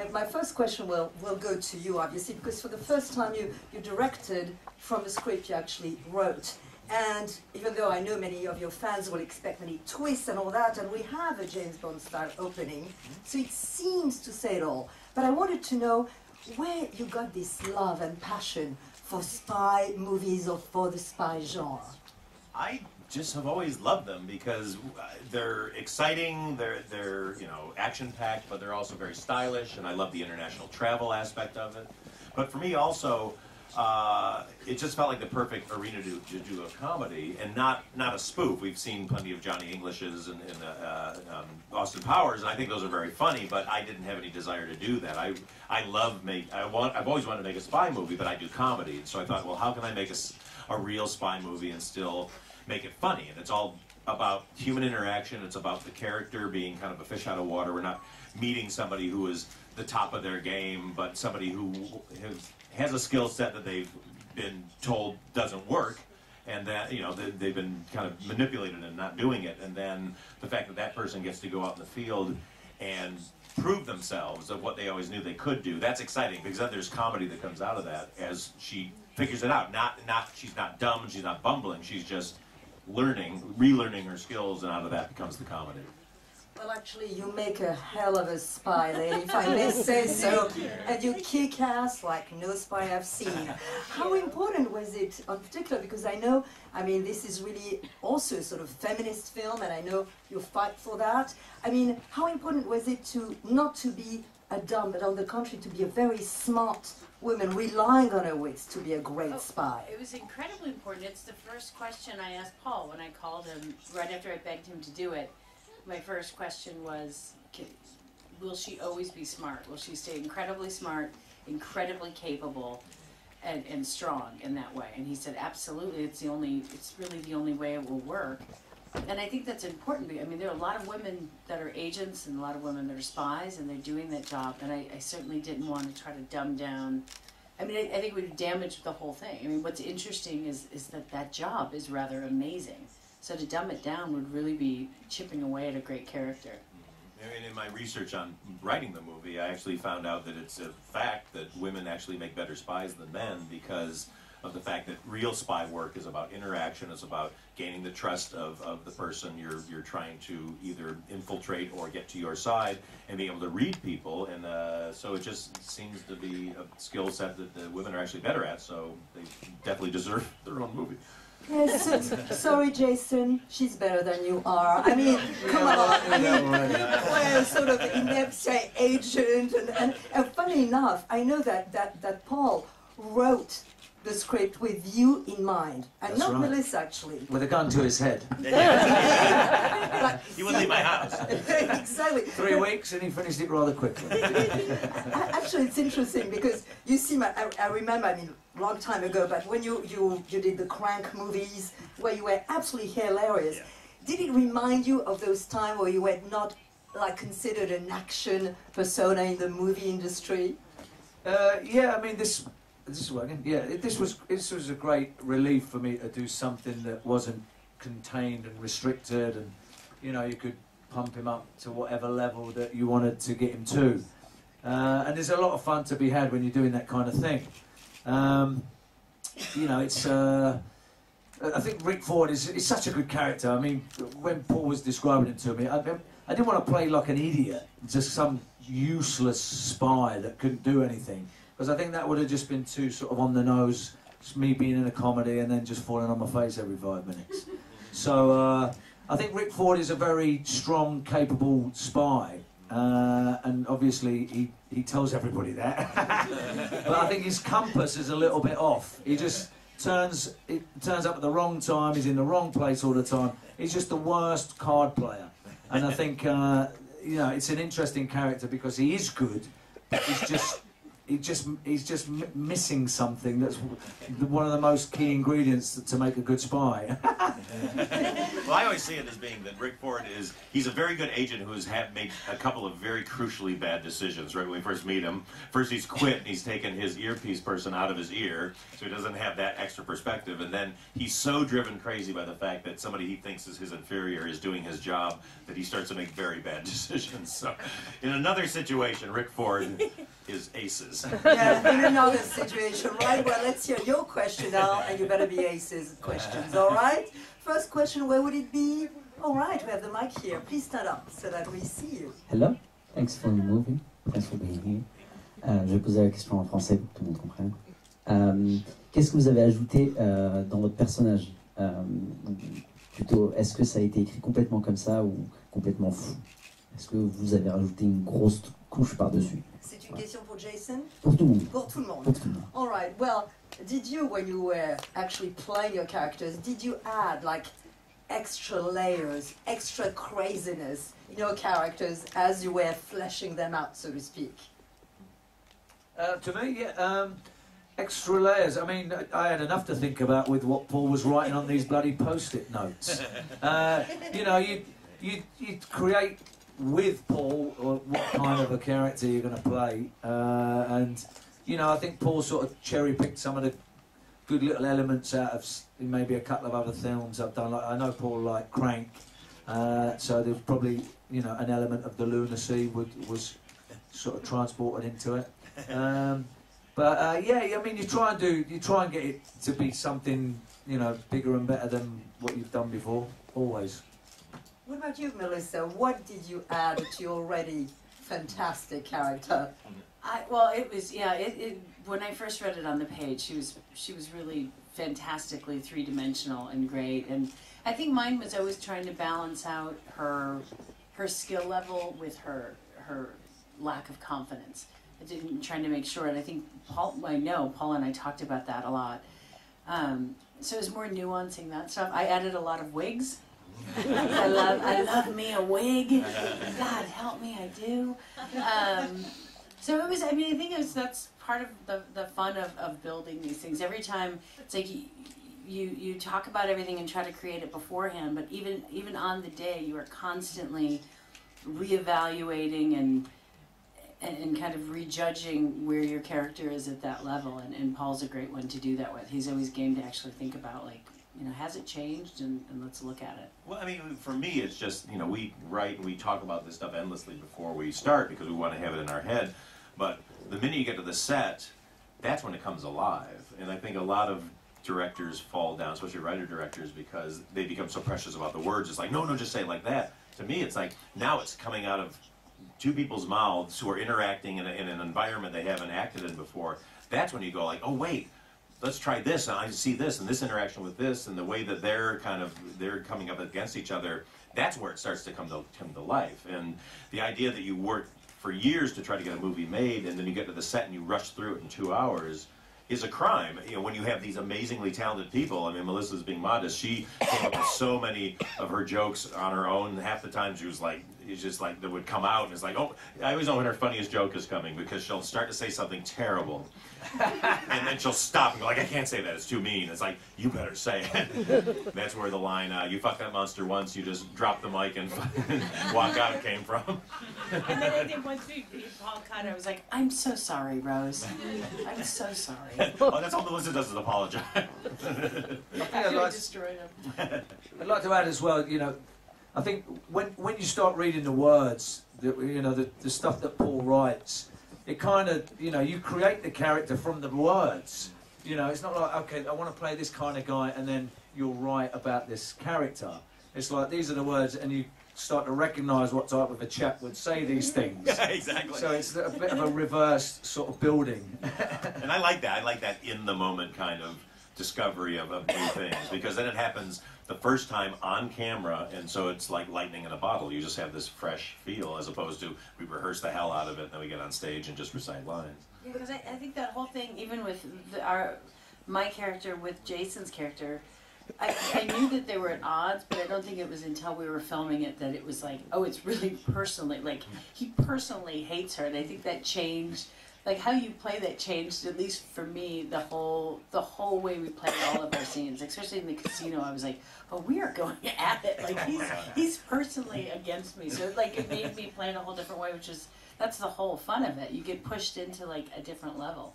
My first question will go to you, obviously, because for the first time you directed from a script you actually wrote. And even though I know many of your fans will expect many twists and all that, and we have a James Bond style opening, so it seems to say it all. But I wanted to know where you got this love and passion for spy movies or for the spy genre. I just have always loved them because they're exciting, they're you know, action-packed, but they're also very stylish, and I love the international travel aspect of it. But for me also, it just felt like the perfect arena to do a comedy, and not a spoof. We've seen plenty of Johnny Englishes and Austin Powers, and I think those are very funny, but I didn't have any desire to do that. I've always wanted to make a spy movie, but I do comedy, and so I thought, well, how can I make a real spy movie and still make it funny? And it's all about human interaction. It's about the character being kind of a fish out of water. We're not meeting somebody who is the top of their game, but somebody who has a skill set that they've been told doesn't work, and that, you know, they've been kind of manipulated and not doing it. And then the fact that that person gets to go out in the field and prove themselves of what they always knew they could do, that's exciting, because then there's comedy that comes out of that as she figures it out. She's not dumb, she's not bumbling, she's just relearning her skills, and out of that becomes the comedy. Well, actually, you make a hell of a spy, lady, if I may say so. And you kick ass like no spy I've seen. How important was it, in particular, because I know, I mean, this is really also a sort of feminist film, and I know you fight for that. I mean, how important was it to not to be a dumb, but on the contrary, to be a very smart woman, relying on her wits to be a great spy? It was incredibly important. It's the first question I asked Paul when I called him, right after I begged him to do it. My first question was, will she always be smart? Will she stay incredibly smart, incredibly capable, and strong in that way? And he said, absolutely, it's really the only way it will work. And I think that's important. I mean, there are a lot of women that are agents and a lot of women that are spies, and they're doing that job, and I certainly didn't want to try to dumb down. I mean, I think it would damage the whole thing. I mean, what's interesting is that job is rather amazing. So to dumb it down would really be chipping away at a great character. And in my research on writing the movie, I actually found out that it's a fact that women actually make better spies than men, because of the fact that real spy work is about interaction, it's about gaining the trust of the person you're trying to either infiltrate or get to your side, and being able to read people. And so it just seems to be a skill set that the women are actually better at, so they definitely deserve their own movie. Yes, sorry, Jason, she's better than you are. I mean, come on. I mean, well, sort of inept agent, and funny enough, I know that Paul wrote the script with you in mind, and That's not right. Melissa, actually. With a gun to his head. You wouldn't leave my house. Exactly. 3 weeks, and he finished it rather quickly. Actually, it's interesting because you see, I remember, I mean, a long time ago, but when you did the Crank movies, where you were absolutely hilarious, did it remind you of those times where you were not like considered an action persona in the movie industry? Yeah, I mean, this is working. Yeah, this was a great relief for me to do something that wasn't contained and restricted, and you know, you could pump him up to whatever level that you wanted to get him to. And there's a lot of fun to be had when you're doing that kind of thing. You know, it's. I think Rick Ford is such a good character. I mean, when Paul was describing it to me, I didn't want to play like an idiot, just some useless spy that couldn't do anything. Because I think that would have just been too sort of on the nose, just me being in a comedy and then just falling on my face every 5 minutes. So I think Rick Ford is a very strong, capable spy, and obviously he tells everybody that. But I think his compass is a little bit off. He just turns up at the wrong time. He's in the wrong place all the time. He's just the worst card player. And I think you know, it's an interesting character because he is good, but he's just missing something that's one of the most key ingredients to make a good spy. Well, I always see it as being that Rick Ford he's a very good agent who has made a couple of very crucially bad decisions right when we first meet him. First he's quit and he's taken his earpiece person out of his ear, so he doesn't have that extra perspective. And then he's so driven crazy by the fact that somebody he thinks is his inferior is doing his job that he starts to make very bad decisions. So in another situation, Rick Ford is aces. Yeah, in another situation, right? Well, let's hear your question now, and you better be aces questions, all right? First question, where would it be? All right, we have the mic here. Please stand up so that we see you. Hello, thanks for the movie. Thanks for being here. Je vais poser la question en français pour que tout le monde comprenne. Qu'est-ce que vous avez ajouté dans votre personnage? Plutôt, est-ce que ça a été écrit complètement comme ça ou complètement fou? Est-ce que vous avez rajouté une grosse couche par-dessus? C'est une question pour Jason? Pour tout le monde. Pour tout le monde. Pour tout le monde. All right, well, did you, when you were actually playing your characters, did you add like extra layers, extra craziness in your characters as you were fleshing them out, so to speak? To me, yeah, extra layers. I mean, I had enough to think about with what Paul was writing on these bloody post-it notes. You know, you create with Paul what kind of a character you're going to play, and you know, I think Paul sort of cherry-picked some of the good little elements out of maybe a couple of other films I've done. Like I know Paul liked Crank, so there's probably, you know, an element of the lunacy was sort of transported into it. But yeah, I mean, you try and get it to be something, you know, bigger and better than what you've done before, always. What about you, Melissa? What did you add to your already fantastic character? Well, it was, yeah, when I first read it on the page, she was really fantastically three-dimensional and great, and I think mine was always trying to balance out her skill level with her lack of confidence. Trying to make sure, and I think Paul and I talked about that a lot. So it was more nuancing that stuff. I added a lot of wigs. I love me a wig. God help me, I do. So it was, I mean, I think that's part of the fun of building these things. Every time, it's like you talk about everything and try to create it beforehand, but even on the day, you are constantly reevaluating and kind of rejudging where your character is at that level, and Paul's a great one to do that with. He's always game to actually think about, like, you know, has it changed, and let's look at it. Well, I mean, for me, it's just, you know, we write and we talk about this stuff endlessly before we start because we want to have it in our head, but the minute you get to the set, that's when it comes alive, and I think a lot of directors fall down, especially writer-directors, because they become so precious about the words. It's like, no, just say it like that. To me, it's like, now it's coming out of two people's mouths who are interacting in an environment they haven't acted in before. That's when you go like, oh wait, let's try this, and I see this, and this interaction with this, and the way that they're coming up against each other, that's where it starts to come to life. And the idea that you work for years to try to get a movie made, and then you get to the set and you rush through it in 2 hours, is a crime. You know, when you have these amazingly talented people. I mean, Melissa's being modest. She came up with so many of her jokes on her own. Half the time she was like, it's just like, that would come out and it's like, oh, I always know when her funniest joke is coming because she'll start to say something terrible. And then she'll stop and go like, I can't say that, it's too mean. It's like, you better say it. That's where the line, you fucked that monster once, you just drop the mic and walk out came from. And then I think once Paul caught it, I was like, I'm so sorry, Rose. I'm so sorry. Oh, that's all Melissa does is apologize. I destroyed him. I'd like to add as well, you know, I think when you start reading the words, you know, the stuff that Paul writes, it kind of, you know, you create the character from the words. You know, it's not like, okay, I want to play this kind of guy, and then you'll write about this character. It's like, these are the words, and you start to recognise what type of a chap would say these things. Yeah, exactly. So it's a bit of a reversed sort of building. And I like that. I like that in-the-moment kind of discovery of new things, because then it happens the first time on camera, and so it's like lightning in a bottle. You just have this fresh feel, as opposed to we rehearse the hell out of it, and then we get on stage and just recite lines. Yeah, because I think that whole thing, even with my character with Jason's character, I knew that they were at odds, but I don't think it was until we were filming it that it was like, oh, it's really personally, like, he personally hates her, and I think that changed like how you play that changed, at least for me, the whole way we played all of our scenes, especially in the casino. I was like, oh, we are going at it. Like he's personally against me. So like it made me play in a whole different way, which is, that's the whole fun of it. You get pushed into like a different level.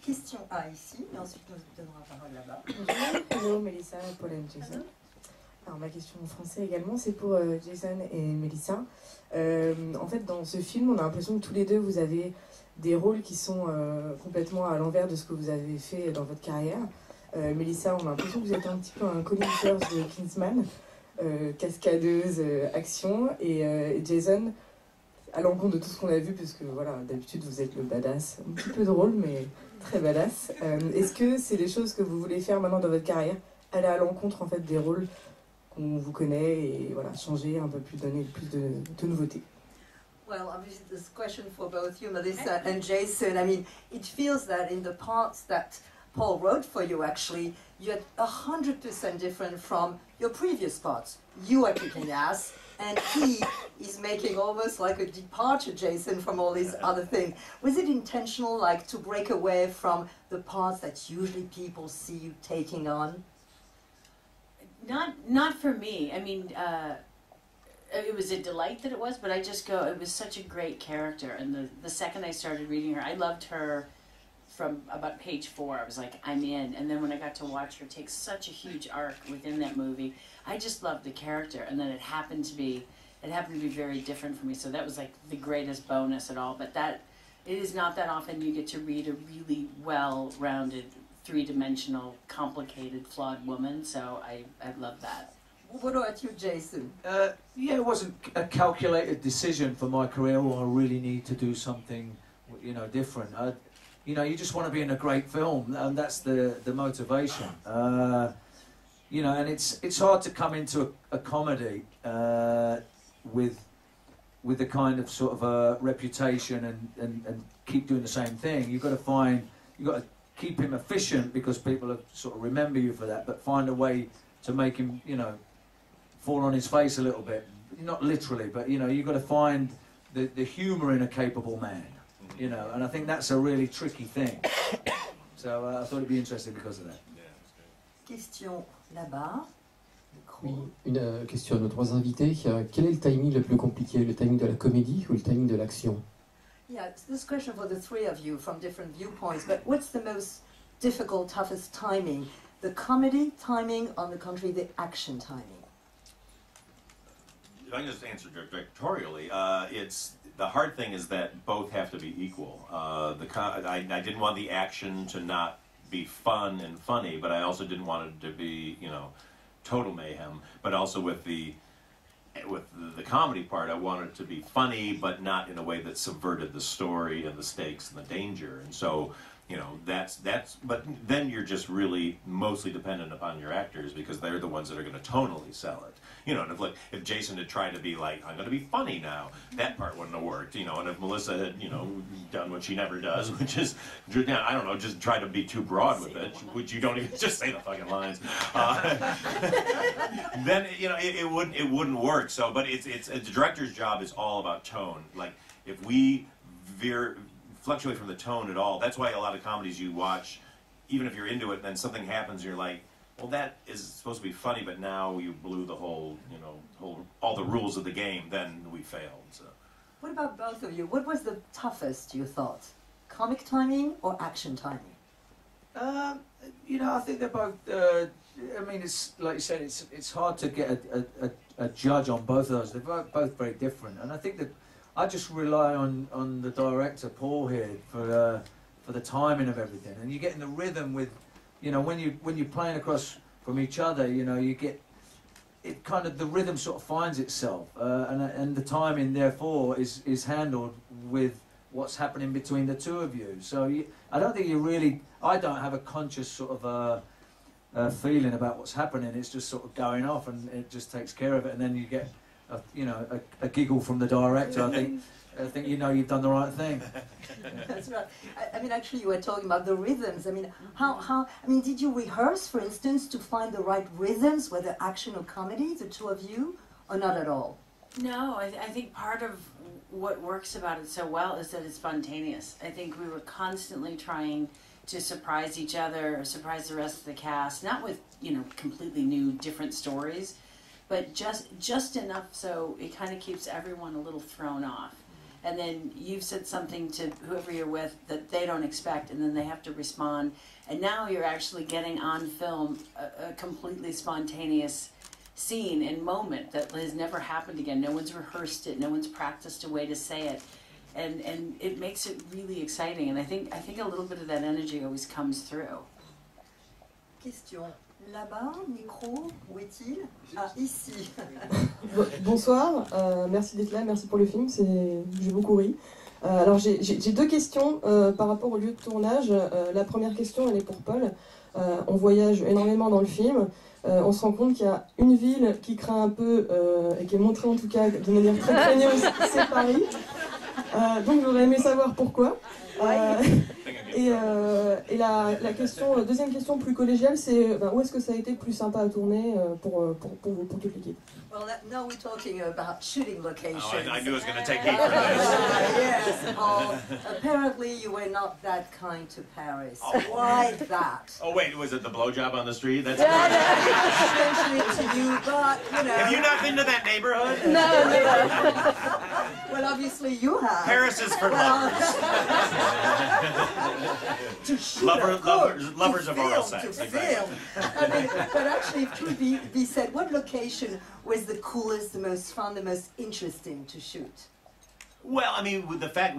Question A ici, et ensuite nous donnerons la parole là-bas. Bonjour, hello Melissa, Paul et Jason. Alors ma question en français également, c'est pour Jason et Melissa. En fait, dans ce film, on a l'impression que tous les deux, vous avez des rôles qui sont complètement à l'envers de ce que vous avez fait dans votre carrière. Melissa, on a l'impression que vous êtes un petit peu un Colin Firth de Kingsman, cascadeuse, action, et Jason, à l'encontre de tout ce qu'on a vu, parce que voilà, d'habitude vous êtes le badass, un petit peu drôle, mais très badass. Est-ce que c'est des choses que vous voulez faire maintenant dans votre carrière, aller à l'encontre en fait des rôles qu'on vous connaît et voilà, changer un peu plus, donner plus de nouveautés? Well, obviously this question for both you, Melissa and Jason. I mean, it feels that in the parts that Paul wrote for you, actually, you're 100% different from your previous parts. You are kicking ass, and he is making almost like a departure, Jason, from all these other things. Was it intentional, like, to break away from the parts that usually people see you taking on? Not for me. I mean, it was a delight that it was, but I just go, it was such a great character. And the second I started reading her, I loved her from about page 4. I was like, I'm in. And then when I got to watch her take such a huge arc within that movie, I just loved the character. And then it happened to be very different for me. So that was like the greatest bonus at all. But it is not that often you get to read a really well-rounded, three-dimensional, complicated, flawed woman. So I love that. What about you, Jason? Yeah, it wasn't a calculated decision for my career, or I really need to do something, you know, different. You know, you just want to be in a great film, and that's the motivation. You know, and it's hard to come into a comedy with the kind of sort of a reputation and keep doing the same thing. You've got to keep him efficient because people have sort of remember you for that, but find a way to make him, you know, fall on his face a little bit. Not literally, but, you know, you've got to find the humour in a capable man, you know, and I think that's a really tricky thing. So I thought it'd be interesting because of that. Question là-bas. Oui, une question à nos trois invités. Quel est le timing le plus compliqué, le timing de la comédie ou le timing de l'action? Yeah, it's this question for the three of you from different viewpoints, but what's the most difficult, toughest timing? The comedy timing, on the contrary, the action timing? If I can just answer directorially, it's the hard thing is that both have to be equal. I didn't want the action to not be fun and funny, but I also didn't want it to be, you know, total mayhem. But also with the comedy part, I wanted it to be funny, but not in a way that subverted the story and the stakes and the danger. And so, you know, that's. But then you're just really mostly dependent upon your actors because they're the ones that are going to tonally sell it. You know, and if Jason had tried to be like, I'm going to be funny now, that part wouldn't have worked. You know, and if Melissa had, you know, done what she never does, which is, I don't know, just try to be too broad with it, which you don't even just say the fucking lines. Then you know it wouldn't work. So, but it's the director's job is all about tone. Like if we fluctuate from the tone at all, that's why a lot of comedies you watch, even if you're into it, then something happens, you're like, well, that is supposed to be funny, but now you blew the whole, you know, all the rules of the game. Then we failed. So. What about both of you? What was the toughest, you thought? Comic timing or action timing? You know, I think they're both. I mean, it's like you said, it's hard to get a judge on both of those. They're both very different, and I think that I just rely on the director Paul here for the timing of everything, and you get in the rhythm with. You know, when you're playing across from each other, you know, you get it kind of the rhythm sort of finds itself, and the timing therefore is handled with what's happening between the two of you. So I don't think I don't have a conscious sort of feeling about what's happening. It's just sort of going off, and it just takes care of it, and then you get a giggle from the director. I think you know you've done the right thing. That's right. I mean, actually, you were talking about the rhythms. I mean, I mean, did you rehearse, for instance, to find the right rhythms, whether action or comedy, the two of you, or not at all? No, I think part of what works about it so well is that it's spontaneous. I think we were constantly trying to surprise each other or surprise the rest of the cast, not with, you know, completely new, different stories, but just enough so it kind of keeps everyone a little thrown off. And then you've said something to whoever you're with that they don't expect, and then they have to respond. And now you're actually getting on film a completely spontaneous scene and moment that has never happened again. No one's rehearsed it, no one's practiced a way to say it. And it makes it really exciting. And I think a little bit of that energy always comes through. Question. Là-bas, micro, où est-il? Ah, ici. Bonsoir, merci d'être là, merci pour le film, j'ai beaucoup ri. Alors j'ai deux questions par rapport au lieu de tournage. La première question, elle est pour Paul. On voyage énormément dans le film. On se rend compte qu'il y a une ville qui craint un peu, et qui est montrée en tout cas de manière très craigneuse, c'est Paris. Donc j'aurais aimé savoir pourquoi. Et la question, deuxième question plus collégiale, c'est où est-ce que ça a été le plus sympa à tourner pour toute l'équipe? Well, now we're talking about shooting locations. Oh, I knew I was going to take heat for this. Yes, Paul. Apparently you were not that kind to Paris. Oh. Why that? Oh wait, was it the blowjob on the street? That's Especially to you, but you know. Have you not been to that neighborhood? No. Well, obviously you have. Paris is for lovers. To shoot, lovers of oral sex. To film. I mean, but actually, it could be said, what location was the coolest, the most fun, the most interesting to shoot? Well, I mean, with the fact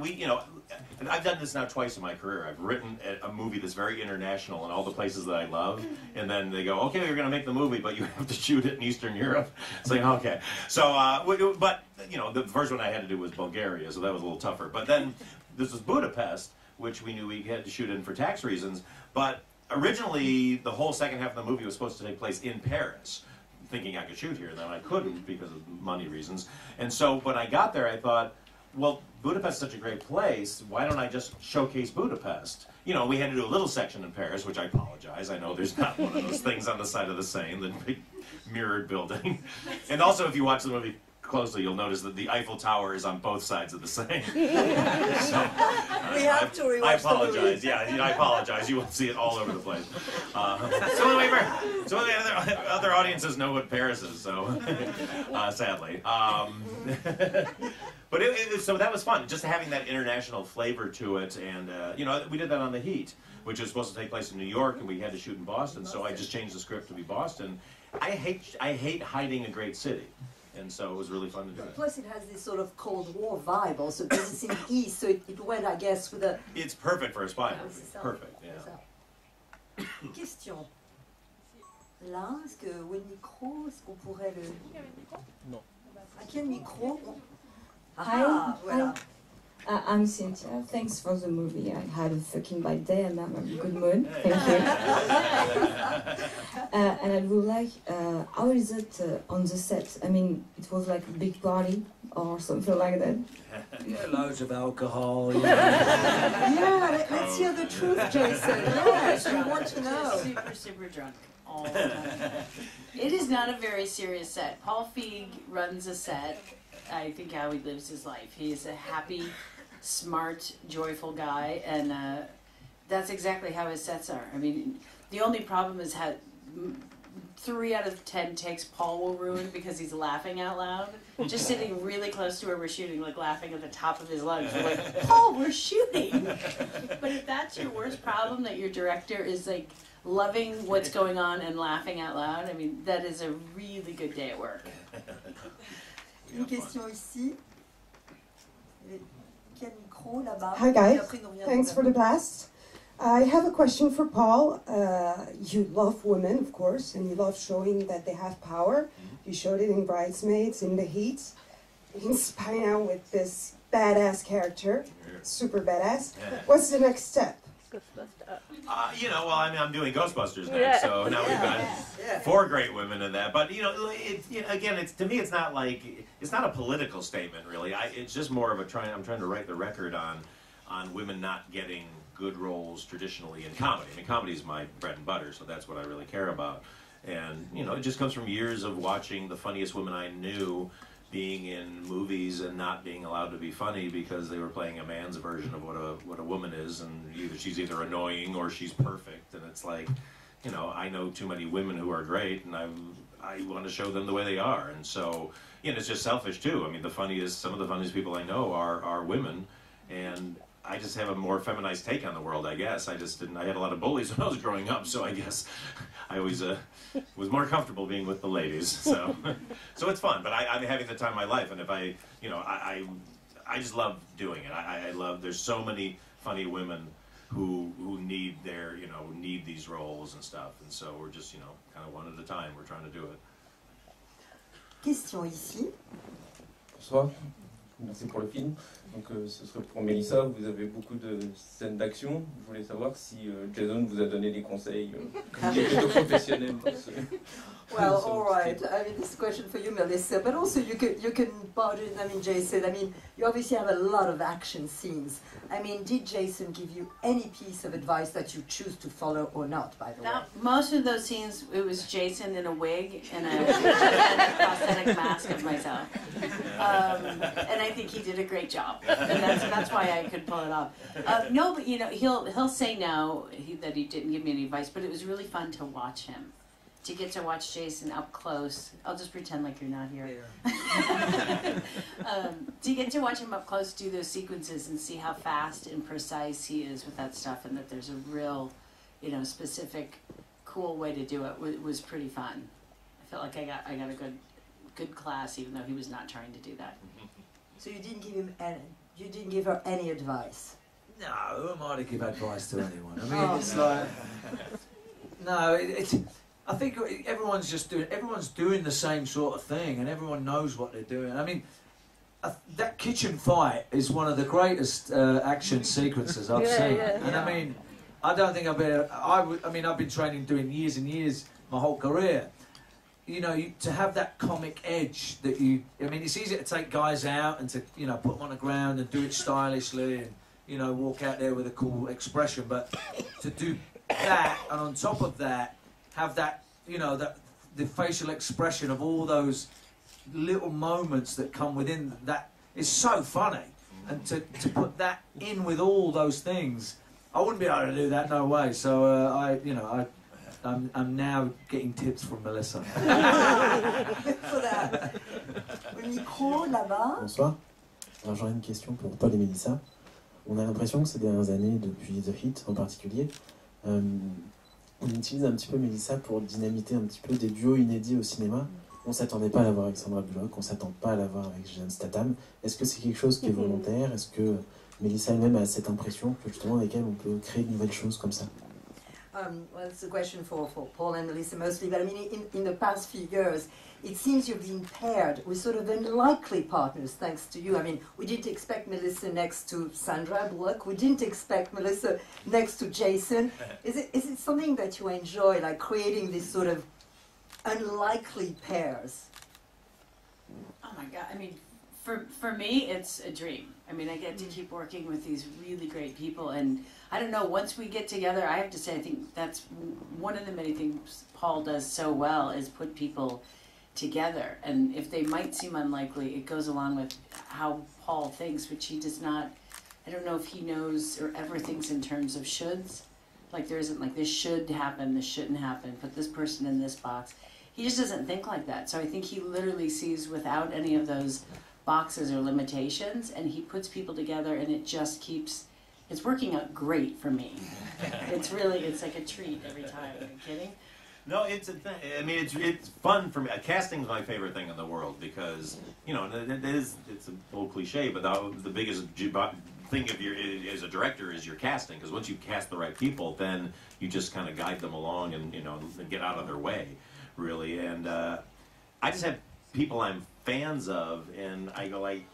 I've done this now twice in my career. I've written a movie that's very international in all the places that I love, and then they go, okay, you're going to make the movie, but you have to shoot it in Eastern Europe. It's like, okay. So, but, you know, the first one I had to do was Bulgaria, so that was a little tougher. But then this was Budapest, which we knew we had to shoot in for tax reasons. But originally, the whole second half of the movie was supposed to take place in Paris, thinking I could shoot here, and then I couldn't because of money reasons. And so when I got there, I thought, well, Budapest is such a great place, why don't I just showcase Budapest? You know, we had to do a little section in Paris, which I apologize. I know there's not one of those things on the side of the Seine, the big mirrored building. And also, if you watch the movie closely, you'll notice that the Eiffel Tower is on both sides of the Seine. So, we have to rewatch I apologize. the movie. Yeah, I apologize. You will see it all over the place. So the other audiences know what Paris is, so sadly. But so that was fun, just having that international flavor to it. And, you know, we did that on The Heat, which was supposed to take place in New York, and we had to shoot in Boston, so I just changed the script to be Boston. I hate hiding a great city. And so it was really fun to do it. Plus, it has this sort of Cold War vibe also, because it's in the East, so it went, I guess, with a... It's perfect for a spy movie. Perfect, yeah. Question. Là, est-ce que, où est le micro? Est-ce qu'on pourrait le... Non. À quel micro? Hi. Voilà. I'm Cynthia. Thanks for the movie. I had a fucking bad day and I'm in a good mood. Thank you. And I would like, how is it on the set? I mean, it was like a big party or something like that? Yeah, loads of alcohol. Yeah, let's hear the truth, Jason. Yes, we want to know. Super drunk all the time. It is not a very serious set. Paul Feig runs a set. I think how he lives his life. He is a happy, smart, joyful guy, and that's exactly how his sets are. I mean, the only problem is how 3 out of 10 takes Paul will ruin because he's laughing out loud. Just sitting really close to where we're shooting, like laughing at the top of his lungs. We're like, Paul, we're shooting! But if that's your worst problem, that your director is like loving what's going on and laughing out loud, I mean, that is a really good day at work. Une question ici. Quel micro là-bas? Hi guys, thanks for the blast. I have a question for Paul. You love women, of course, and you love showing that they have power. You showed it in Bridesmaids, in The Heat, in Spy Now with this badass character, super badass. What's the next step? You know, well, I mean, I'm doing Ghostbusters next, so now we've got 4 great women in that. But you know, again, to me, it's not a political statement, really. It's just more of I'm trying to write the record on women not getting good roles traditionally in comedy. I mean, comedy is my bread and butter, so that's what I really care about. And you know, it just comes from years of watching the funniest women I knew being in movies and not being allowed to be funny because they were playing a man's version of what a woman is, and she's either annoying or she's perfect, and it's like, you know, I know too many women who are great, and I want to show them the way they are, and so, you know, it's just selfish too. I mean, some of the funniest people I know are women, and I just have a more feminized take on the world, I guess. I had a lot of bullies when I was growing up, so I guess I always was more comfortable being with the ladies, so so it's fun, but I'm having the time of my life, and if I just love doing it. I love, there's so many funny women who need need these roles and stuff, and so we're just, you know, kind of one at a time, we're trying to do it. Question ici. Bonsoir, merci pour le film. Donc ce serait pour Melissa, vous avez beaucoup de scènes d'action. Je voulais savoir si Jason vous a donné des conseils professionnels pour ce... Well, all right. I mean, this is a question for you, Melissa, but also you can barge in. I mean, Jason, I mean, you obviously have a lot of action scenes. I mean, did Jason give you any piece of advice that you choose to follow or not, by the way? Most of those scenes, it was Jason in a wig and a prosthetic mask of myself. And I think he did a great job. And that's why I could pull it off. No, but you know, he'll say now that he didn't give me any advice, but it was really fun to watch him. To get to watch Jason up close. I'll just pretend like you're not here. To get to watch him up close do those sequences and see how fast and precise he is with that stuff, and that there's a real, you know, specific, cool way to do it was pretty fun. I felt like I got a good class, even though he was not trying to do that. So you didn't give her any advice? No, who am I to give advice to anyone? I mean, it's like, no, I think everyone's doing the same sort of thing, and everyone knows what they're doing. I mean, that kitchen fight is one of the greatest action sequences I've seen. And I mean, I don't think I've been training, doing years and years, my whole career. You know, to have that comic edge that I mean, it's easy to take guys out and to, you know, put them on the ground and do it stylishly and, you know, walk out there with a cool expression. But to do that, and on top of that, have that, you know, the facial expression of all those little moments that come within that is so funny, and to put that in with all those things, I wouldn't be able to do that, no way. So I'm now getting tips from Melissa. Bonsoir. Alors j'aurais une question pour Paul et Melissa. On a l'impression que ces dernières années, depuis The Hit en particulier, on utilise un petit peu Melissa pour dynamiter un petit peu des duos inédits au cinéma. On ne s'attendait pas à la voir avec Sandra Bullock, on ne s'attend pas à la voir avec Jason Statham. Est-ce que c'est quelque chose qui est volontaire? Est-ce que Melissa elle-même a cette impression que justement avec elle on peut créer de nouvelles choses comme ça? Well, it's a question for Paul and Melissa mostly, but I mean, in the past few years, it seems you've been paired with sort of unlikely partners, thanks to you. I mean, we didn't expect Melissa next to Sandra Bullock. We didn't expect Melissa next to Jason. Is it something that you enjoy, like creating these sort of unlikely pairs? Oh my God, I mean, for me, it's a dream. I mean, I get to keep working with these really great people, and I don't know, once we get together, I have to say, I think that's one of the many things Paul does so well, is put people together. And if they might seem unlikely, it goes along with how Paul thinks, which he does not, I don't know if he knows or ever thinks in terms of shoulds. Like there isn't like this should happen, this shouldn't happen, put this person in this box. He just doesn't think like that. So I think he literally sees without any of those boxes or limitations, and he puts people together, and it just keeps, it's working out great for me. It's like a treat every time. Are you kidding? No, it's a thing. I mean, it's fun for me. Casting is my favorite thing in the world because, you know, it's an old cliche, but the biggest thing as a director is your casting, because once you cast the right people, then you just kind of guide them along and, you know, get out of their way, really. And I just have people I'm fans of, and I go like,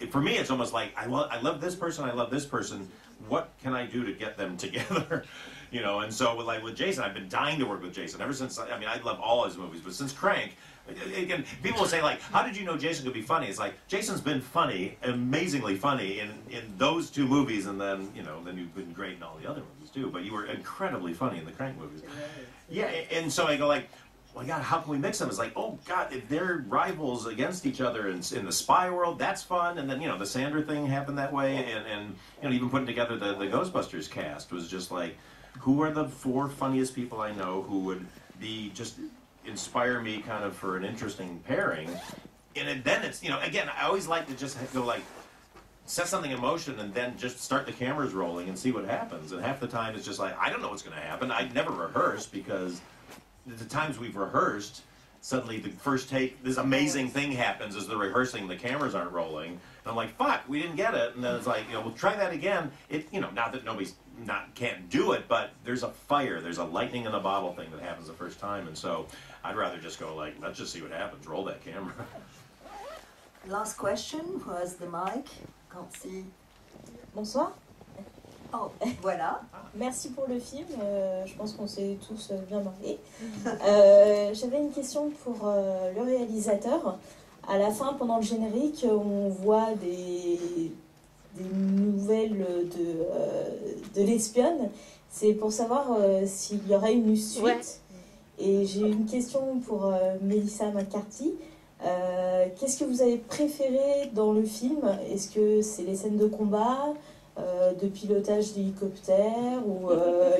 for me, it's almost like I love this person, I love this person. What can I do to get them together? You know, and so with Jason, I've been dying to work with Jason ever since. I mean, I love all his movies, but since Crank, again, people will say like, "How did you know Jason could be funny?" It's like Jason's been funny, amazingly funny in those two movies, and then then you've been great in all the other movies too. But you were incredibly funny in the Crank movies. Yeah, and so I go like, well, God, how can we mix them? It's like, oh, God, if they're rivals against each other in the spy world, that's fun. And then, you know, the Sandra thing happened that way. And you know, even putting together the Ghostbusters cast was just like, who are the 4 funniest people I know who would be just inspire me kind of for an interesting pairing? And then it's, you know, again, I always like to just go like, set something in motion and then just start the cameras rolling and see what happens. And half the time it's just like, I don't know what's going to happen. I never rehearse because the times we've rehearsed, suddenly the first take, this amazing thing happens as they're rehearsing, the cameras aren't rolling. And I'm like, fuck, we didn't get it. And then it's like, you know, we'll try that again. It, you know, not that can't do it, but there's a fire, there's a lightning in a bottle thing that happens the first time. And so I'd rather just go like, let's just see what happens, roll that camera. Last question, who has the mic? Can't see. Bonsoir. Oh, voilà. Merci pour le film, je pense qu'on s'est tous bien marrés. J'avais une question pour le réalisateur. À la fin, pendant le générique, on voit des nouvelles de l'espionne. C'est pour savoir s'il y aurait une suite. Ouais. Et j'ai une question pour Melissa McCarthy. Qu'est-ce que vous avez préféré dans le film? Est-ce que c'est les scènes de combat, de pilotage d'hélicoptère, ou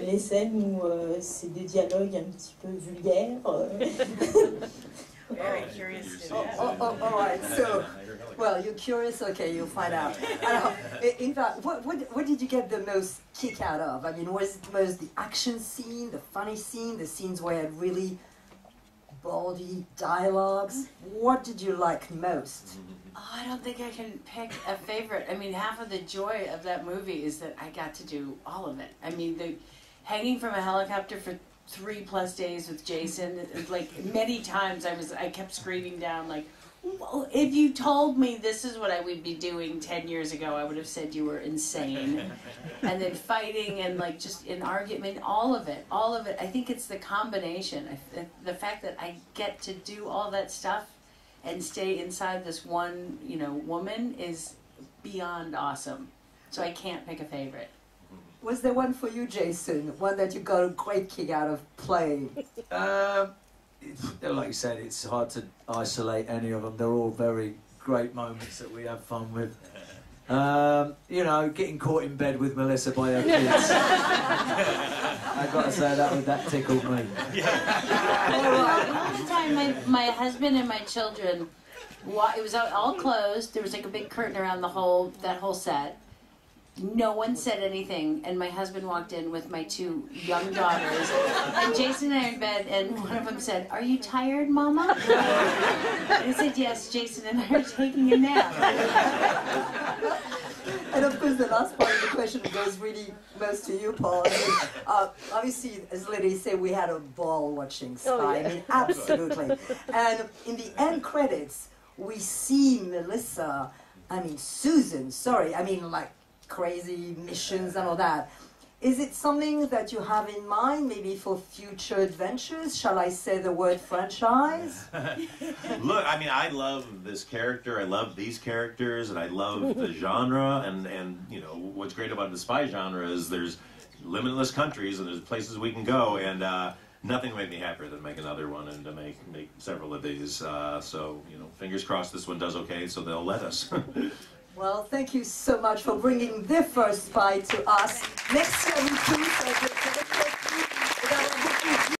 les scènes où c'est des dialogues un petit peu vulgaires? Very curious to know. All right. So, well, you're curious. Okay, you'll find out. In fact, what did you get the most kick out of? I mean, was it most the action scene, the funny scene, the scenes where it really baldy dialogues? What did you like most? Oh, I don't think I can pick a favorite. I mean, half of the joy of that movie is that I got to do all of it. I mean, the hanging from a helicopter for 3+ days with Jason, like many times I kept screaming down like, well, if you told me this is what I would be doing 10 years ago, I would have said you were insane. And then fighting and like just an argument, all of it. I think it's the combination. The fact that I get to do all that stuff and stay inside this one, you know, woman is beyond awesome. So I can't pick a favorite. Was there one for you, Jason? One that you got a great kick out of playing? Like you said, it's hard to isolate any of them. They're all very great moments that we have fun with. You know, getting caught in bed with Melissa by her kids. I've got to say that tickled me. One time my husband and my children, it was all closed. There was like a big curtain around that whole set. No one said anything, and my husband walked in with my 2 young daughters, and Jason and I are in bed, and one of them said, "Are you tired, Mama?" And I said, "Yes, Jason and I are taking a nap." And of course, the last part of the question goes really most to you, Paul. I mean, obviously, as Lily said, we had a ball watching Spy. Oh, yeah. I mean, absolutely. And in the end credits, we see Melissa, Susan, like crazy missions and all that. Is it something that you have in mind, maybe for future adventures? Shall I say the word franchise? Look, I mean, I love this character, I love these characters, and I love the genre, and you know, what's great about the spy genre is there's limitless countries and there's places we can go, and nothing would make me happier than make another one and to make several of these. So, you know, fingers crossed this one does okay, so they'll let us. Well, thank you so much for bringing the first Spy to us. Next year we